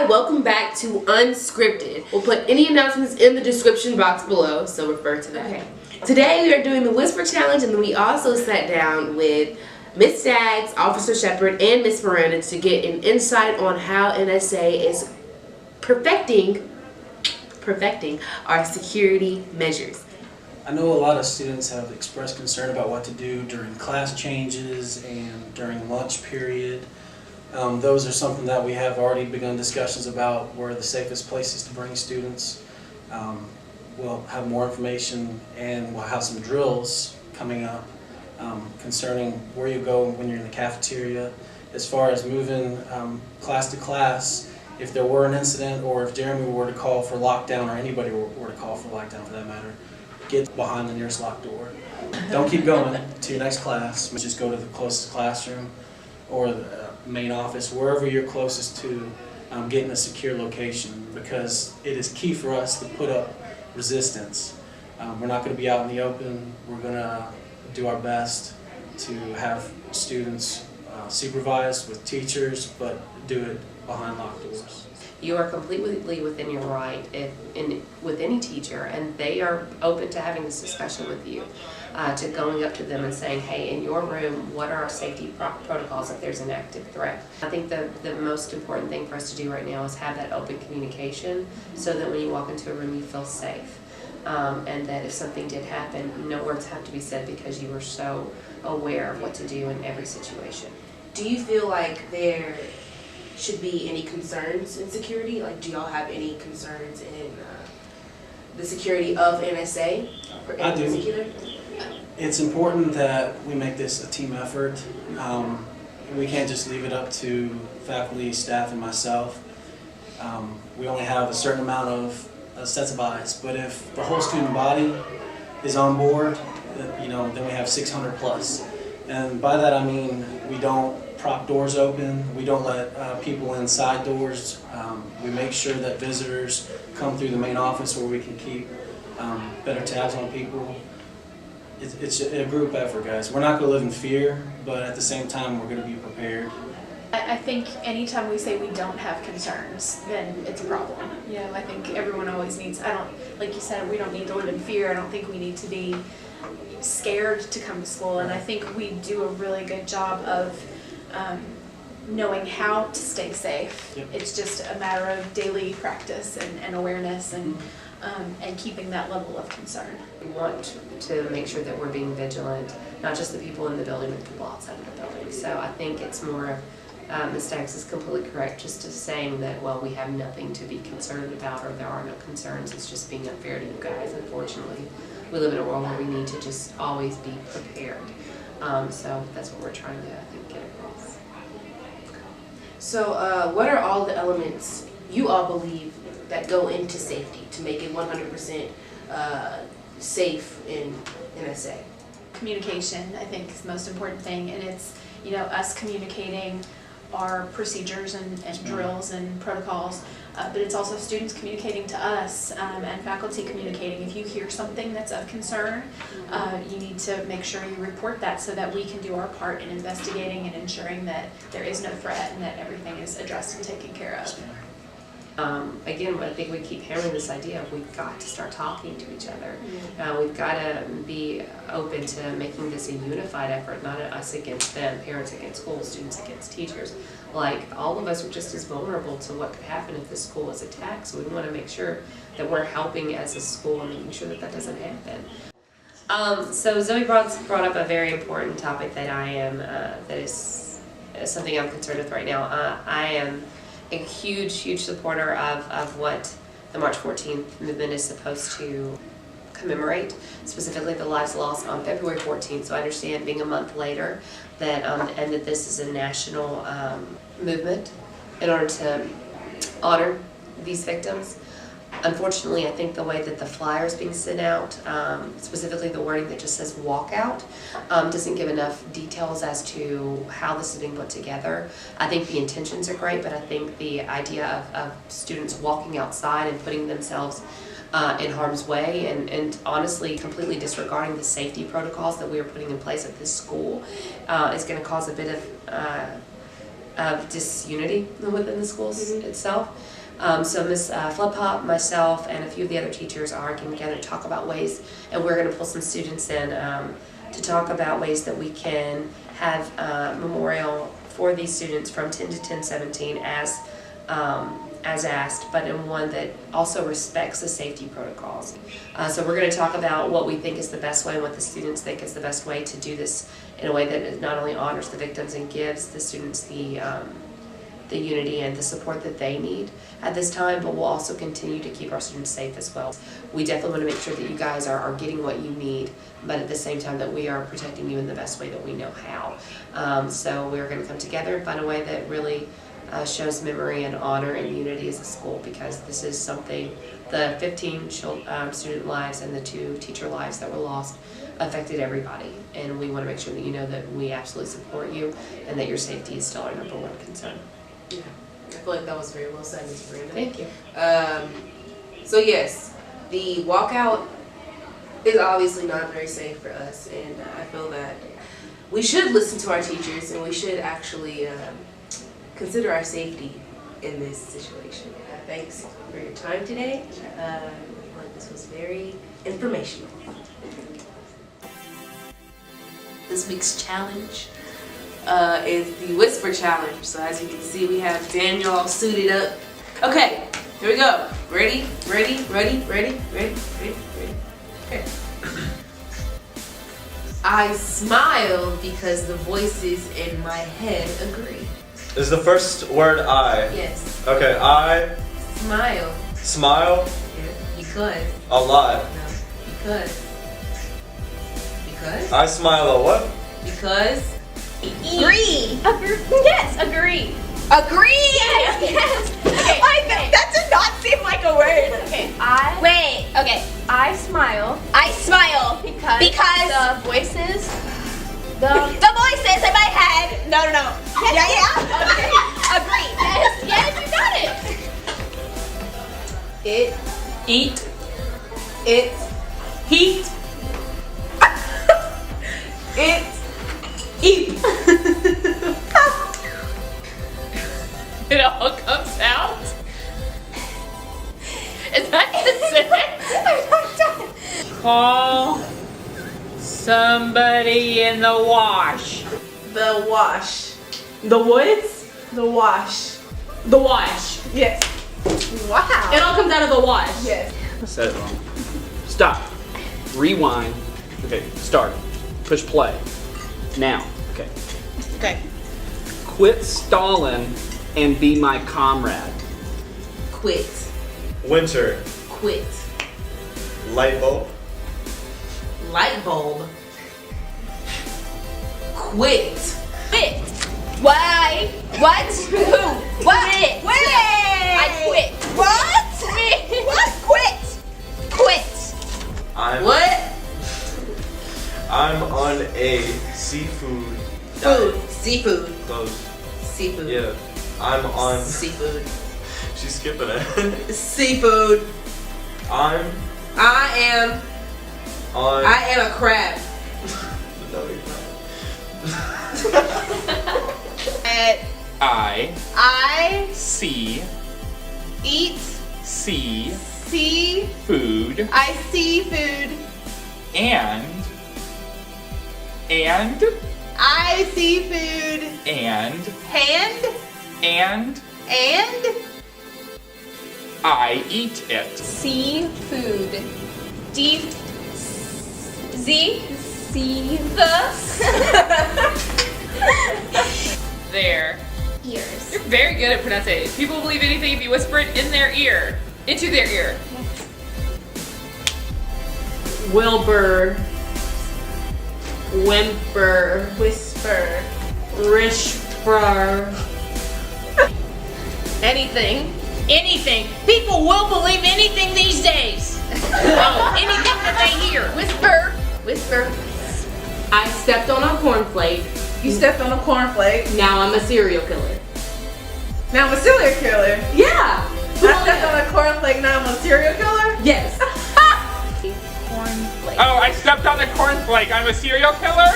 welcome back to Unscripted. We'll put any announcements in the description box below, so refer to that. Okay. Today we are doing the Whisper Challenge, and then we also sat down with Miss Staggs, Officer Shepard, and Miss Miranda to get an insight on how NSA is perfecting our security measures. I know a lot of students have expressed concern about what to do during class changes and during lunch period. Those are something that we have already begun discussions about, where the safest places to bring students. We'll have more information, and we'll have some drills coming up concerning where you go when you're in the cafeteria. As far as moving class to class, if there were an incident or if Jeremy were to call for lockdown, or anybody were to call for lockdown for that matter, get behind the nearest locked door. Don't keep going to your next class. Just go to the closest classroom or the main office, wherever you're closest to, get in a secure location, because it is key for us to put up resistance. We're not going to be out in the open. We're going to do our best to have students supervised with teachers, but do it behind locked doors. You are completely within your right with any teacher, and they are open to having this discussion with you, to going up to them and saying, hey, in your room, what are our safety protocols if there's an active threat? I think the most important thing for us to do right now is have that open communication, so that when you walk into a room you feel safe, and that if something did happen, no words have to be said because you were so aware of what to do in every situation. Do you feel like there should be any concerns in security? Like, do y'all have any concerns in the security of NSA? I do. It's important that we make this a team effort. We can't just leave it up to faculty, staff, and myself. We only have a certain amount of sets of eyes, but if the whole student body is on board, then we have 600 plus. And by that I mean we don't prop doors open, we don't let people inside doors. We make sure that visitors come through the main office where we can keep better tabs on people. It's a group effort, guys. We're not going to live in fear, but at the same time we're going to be prepared. I think anytime we say we don't have concerns, then it's a problem. I think everyone always needs, like you said, we don't need to live in fear. I don't think we need to be scared to come to school, and I think we do a really good job of knowing how to stay safe. Yep. It's just a matter of daily practice and awareness and keeping that level of concern. We want to make sure that we're being vigilant, not just the people in the building, but the people outside of the building. So I think it's more, Ms. Staggs is completely correct, just to saying that, well, we have nothing to be concerned about, or there are no concerns. It's just being unfair to you guys. Unfortunately, we live in a world where we need to just always be prepared. So that's what we're trying to, I think, get across. So what are all the elements you all believe that go into safety to make it 100% safe in NSA? Communication, I think, is the most important thing, and it's us communicating our procedures and drills and protocols, but it's also students communicating to us, and faculty communicating. If you hear something that's of concern, you need to make sure you report that so that we can do our part in investigating and ensuring that there is no threat and that everything is addressed and taken care of. Again, I think we keep hammering this idea of we've got to start talking to each other. We've got to be open to making this a unified effort, not us against them, parents against schools, students against teachers. Like, all of us are just as vulnerable to what could happen if the school is attacked, so we want to make sure that we're helping as a school and making sure that that doesn't happen. So Zoe brought up a very important topic that that is something I'm concerned with right now. I am a huge supporter of what the March 14th movement is supposed to commemorate, specifically the lives lost on February 14th. So I understand, being a month later, that and that this is a national movement in order to honor these victims. Unfortunately, I think the way that the flyer is being sent out, specifically the wording that just says walkout, doesn't give enough details as to how this is being put together. I think the intentions are great, but I think the idea of students walking outside and putting themselves in harm's way and honestly completely disregarding the safety protocols that we are putting in place at this school is going to cause a bit of of disunity within the schools itself. So Ms. Flip-Hop, myself, and a few of the other teachers are getting together to talk about ways, and we're going to pull some students in to talk about ways that we can have memorial for these students from 10 to 10/17 as asked, but in one that also respects the safety protocols. So we're going to talk about what we think is the best way and what the students think is the best way to do this in a way that not only honors the victims and gives the students the unity and the support that they need at this time, but we'll also continue to keep our students safe as well. We definitely want to make sure that you guys are getting what you need, but at the same time that we are protecting you in the best way that we know how. So we're going to come together and find a way that really shows memory and honor and unity as a school, because this is something, the 15 student lives and the 2 teacher lives that were lost affected everybody, and we want to make sure that you know that we absolutely support you and that your safety is still our #1 concern. Yeah, I feel like that was very well said, Ms. Brenda. Thank you. So yes, the walkout is obviously not very safe for us, and I feel that we should listen to our teachers and we should actually consider our safety in this situation. Thanks for your time today. I feel like this was very informational. This week's challenge is the Whisper Challenge. So as you can see, we have Daniel all suited up. Okay, here we go. Ready? Okay. I smile because the voices in my head agree. Is the first word I? Yes. Okay, I Smile. smile Yeah. Because. a lot. No. Because. Because. I smile a what? Because. Agree. Yes, agree. Agree! Yes. Okay. That did not seem like a word. Okay. I smile. I smile because The voices. the voices in my head. No. Yeah. Okay. Agree. Yes, you got it. It. Eat. It. Heat. It. Eat. It all comes out. Is that the sentence? Call somebody in the wash. The wash. The woods? The wash. The wash. Yes. Wow. It all comes out of the wash. Yes. I said it wrong. Stop. Rewind. Okay, start. Push play. Now. Okay. Okay. Quit stalling and be my comrade. Quit. Winter. Quit. Light bulb. Light bulb. Quit. Quit. Why? What? Who? What? Quit. Wait. I quit. What? What? Quit. Quit. What? I'm on a seafood Food. diet. Seafood. Close. Seafood. Yeah. I'm on. Seafood. She's skipping it. Seafood. I I on. am a crab. No, you're I see eat food I see food. and I see food. and And I eat it. seafood. There. Ears. You're very good at pronunciation. People believe anything if you whisper it in their ear. Into their ear. Wilbur. Whimper. Whisper. Whisper. Anything. People will believe anything these days. Oh, anything that they hear. Whisper. Whisper. I stepped on a cornflake. You stepped on a cornflake. Now I'm a serial killer. Now I'm a serial killer. Yeah. I stepped on a cornflake. Now I'm a serial killer. Yes. Cornflake. Oh, I stepped on the cornflake. I'm a serial killer?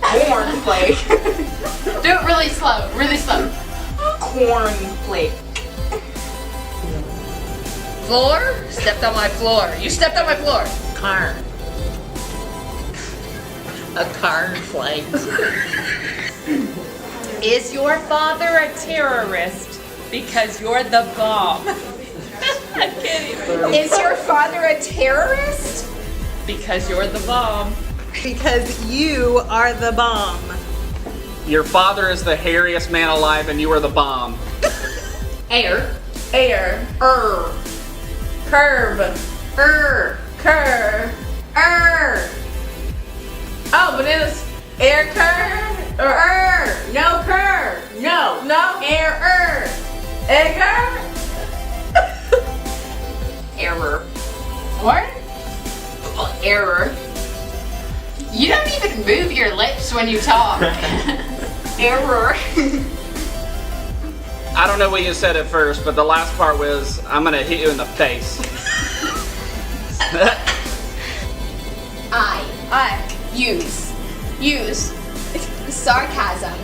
Cornflake. Do it really slow, really slow. Cornflake. Floor? Stepped on my floor. You stepped on my floor. Carn. A cornflake. Is your father a terrorist? Because you're the bomb. I'm kidding. Is your father a terrorist? Because you're the bomb. Because you are the bomb. Your father is the hairiest man alive and you are the bomb. Air. Curb. Cur. Oh, bananas. Air curve or no curve. No. Air Egger. Error. What? Error. You don't even move your lips when you talk. Error. I don't know what you said at first, but the last part was, I'm gonna hit you in the face. Use. Sarcasm.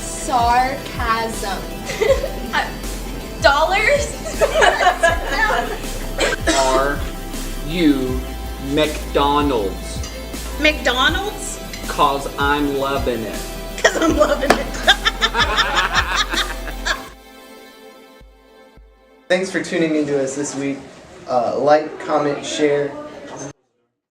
Sarcasm. Dollars? Are you McDonald's? McDonald's? Cause I'm loving it. Because I'm loving it. Thanks for tuning into us this week. Like, comment, share,